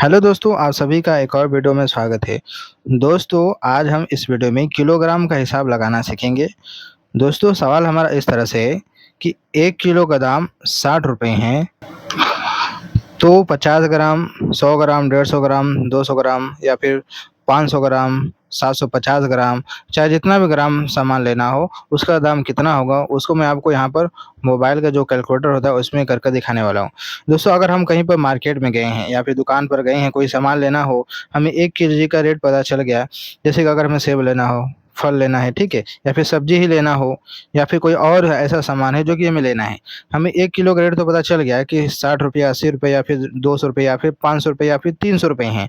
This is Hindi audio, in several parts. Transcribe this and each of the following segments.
हेलो दोस्तों, आप सभी का एक और वीडियो में स्वागत है। दोस्तों, आज हम इस वीडियो में किलोग्राम का हिसाब लगाना सीखेंगे। दोस्तों, सवाल हमारा इस तरह से है कि 1 किलो का दाम 60 रुपए हैं, तो 50 ग्राम, 100 ग्राम, 150 ग्राम, 200 ग्राम या फिर 500 ग्राम, 750 ग्राम, चाहे जितना भी ग्राम सामान लेना हो, उसका दाम कितना होगा, उसको मैं आपको यहाँ पर मोबाइल का जो कैलकुलेटर होता है, उसमें करके दिखाने वाला हूँ। दोस्तों, अगर हम कहीं पर मार्केट में गए हैं या फिर दुकान पर गए हैं, कोई सामान लेना हो, हमें 1 केजी का रेट पता चल गया, जैसे कि अगर हमें सेब लेना हो, फल लेना है, ठीक है? या फिर सब्जी ही लेना हो या फिर कोई और ऐसा सामान है जो कि हमें लेना है। हमें 1 किलो का रेट तो पता चल गया है कि 60 रुपये, 80 रुपये या फिर 200 रुपये या फिर 500 रुपये या फिर 300 रुपये हैं।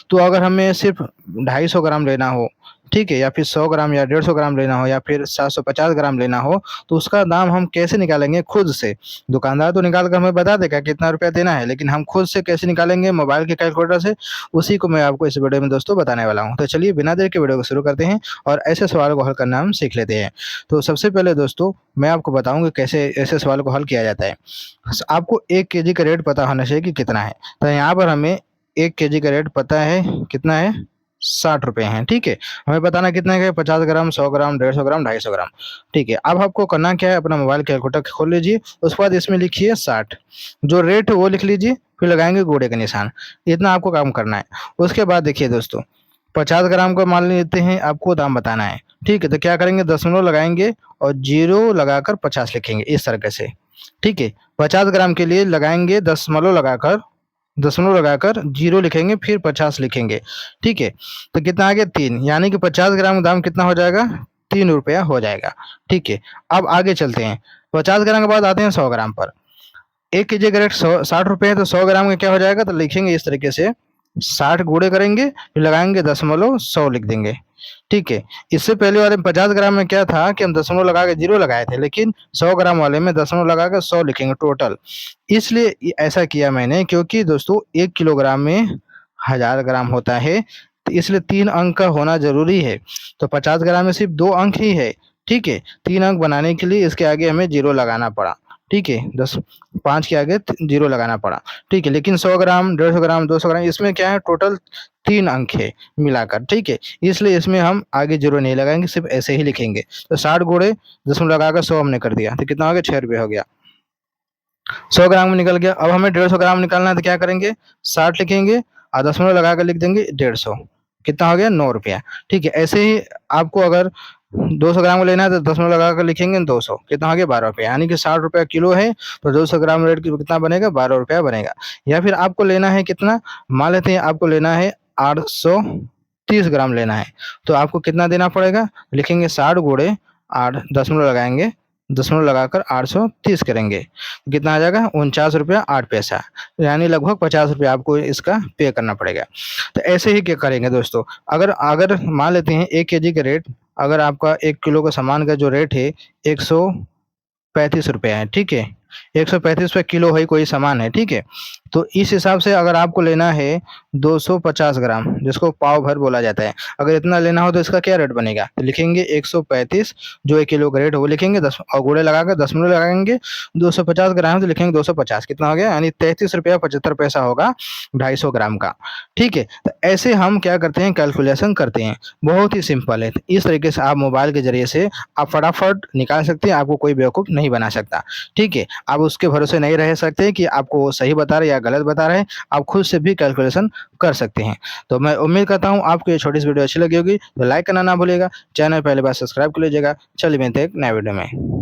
तो अगर हमें सिर्फ़ 250 ग्राम लेना हो, ठीक है? या फिर 100 ग्राम या 150 ग्राम लेना हो या फिर 750 ग्राम लेना हो, तो उसका दाम हम कैसे निकालेंगे खुद से? दुकानदार तो निकाल कर हमें बता देगा कितना रुपया देना है, लेकिन हम खुद से कैसे निकालेंगे मोबाइल के कैलकुलेटर से, उसी को मैं आपको इस वीडियो में दोस्तों बताने वाला हूँ। तो चलिए बिना देर के वीडियो को शुरू करते हैं और ऐसे सवाल को हल करना हम सीख लेते हैं। तो सबसे पहले दोस्तों, मैं आपको बताऊँगा कैसे ऐसे सवाल को हल किया जाता है। आपको 1 केजी का रेट पता होना चाहिए कि कितना है। तो यहाँ पर हमें 1 केजी का रेट पता है, कितना है? 60 रुपए हैं, ठीक है? हमें बताना कितने का है? 50 ग्राम, 100 ग्राम, 150 ग्राम, 250 ग्राम, ठीक है? अब आपको करना क्या है, अपना मोबाइल कैलकुलेटर खोल लीजिए, उसके बाद इसमें लिखिए 60, जो रेट है वो लिख लीजिए, फिर लगाएँगे घोड़े का निशान। इतना आपको काम करना है। उसके बाद देखिए दोस्तों, 50 ग्राम का मान लेते हैं, आपको दाम बताना है, ठीक है? तो क्या करेंगे, दशमलव लगाएँगे और 0 लगाकर 50 लिखेंगे, इस तरीके से, ठीक है? 50 ग्राम के लिए लगाएँगे दशमलव लगाकर 0 लिखेंगे, फिर 50 लिखेंगे, ठीक है? तो कितना आ गया? 3, यानी कि 50 ग्राम का दाम कितना हो जाएगा? 3 रुपया हो जाएगा, ठीक है? अब आगे चलते हैं, 50 ग्राम के बाद आते हैं 100 ग्राम पर। 1 केजी का रेट 60 रुपए है, तो 100 ग्राम का क्या हो जाएगा? तो लिखेंगे इस तरीके से, 60 गुणे करेंगे, फिर लगाएँगे दशमलव, 100 लिख देंगे, ठीक है? इससे पहले वाले में 50 ग्राम में क्या था कि हम दशमलव लगा के 0 लगाए थे, लेकिन 100 ग्राम वाले में दशमलव लगा के 100 लिखेंगे टोटल। इसलिए ऐसा किया मैंने, क्योंकि दोस्तों 1 किलोग्राम में 1000 ग्राम होता है, तो इसलिए 3 अंक का होना ज़रूरी है। तो 50 ग्राम में सिर्फ़ 2 अंक ही है, ठीक है? 3 अंक बनाने के लिए इसके आगे हमें 0 लगाना पड़ा, ठीक है? 5 के आगे 0 लगाना पड़ा, ठीक है? लेकिन 100 ग्राम, 150 ग्राम, 200 ग्राम, इसमें क्या है, टोटल 3 अंक है मिलाकर, ठीक है? इसलिए इसमें हम आगे 0 नहीं लगाएँगे, सिर्फ़ ऐसे ही लिखेंगे। तो 60 गुणे दशमलव लगाकर 100 हमने कर दिया, तो कितना हो गया? 6 रुपए हो गया। 100 ग्राम में निकल गया। अब हमें 150 ग्राम निकालना है, तो क्या करेंगे, 60 लिखेंगे और दशमलव लगा कर लिख देंगे 150, कितना हो गया? 9 रुपया, ठीक है? ऐसे ही आपको अगर 200 ग्राम का लेना है, तो दशमलव लगा कर लिखेंगे 200, कितना हो गया? 12 रुपया, यानी कि 60 रुपया किलो है, तो 200 ग्राम रेट की कितना बनेगा? 12 रुपया बनेगा। या फिर आपको लेना है कितना, मान लेते हैं आपको लेना है 830 ग्राम लेना है, तो आपको कितना देना पड़ेगा? लिखेंगे 60 गुणे 8, दशमलव लगाएँगे, दशमलव लगाकर 830 करेंगे, कितना आ जाएगा? 49 रुपया 8 पैसा, यानी लगभग 50 रुपया आपको इसका पे करना पड़ेगा। तो ऐसे ही क्या करेंगे दोस्तों, अगर अगर मान लेते हैं 1 केजी का रेट, अगर आपका 1 किलो का सामान का जो रेट है 135 रुपया है, ठीक है? 135 रुपए किलो है, कोई सामान है, ठीक है? तो इस हिसाब से अगर आपको लेना है 250 ग्राम, जिसको पाव भर बोला जाता है, अगर इतना लेना हो तो इसका क्या रेट बनेगा? तो लिखेंगे 135, जो 1 किलो का रेट है वो लिखेंगे, दस और गुणे लगाकर दशमलव लगाएँगे, 250 ग्राम तो लिखेंगे 250, कितना हो गया? यानी 33 रुपया 75 पैसा होगा 250 ग्राम का, ठीक है? तो ऐसे हम क्या करते हैं, कैलकुलेशन करते हैं। बहुत ही सिंपल है। तो इस तरीके से आप मोबाइल के ज़रिए से आप फटाफट निकाल सकते हैं, आपको कोई बेवकूफ़ नहीं बना सकता, ठीक है? आप उसके भरोसे नहीं रह सकते कि आपको वो सही बता रहे हैं या गलत बता रहे हैं, आप खुद से भी कैलकुलेशन कर सकते हैं। तो मैं उम्मीद करता हूँ आपको ये छोटी-सी वीडियो अच्छी लगी होगी, तो लाइक करना ना भूलिएगा, चैनल पहली बार सब्सक्राइब कर लीजिएगा। चलिए मिलते हैं एक नए वीडियो में।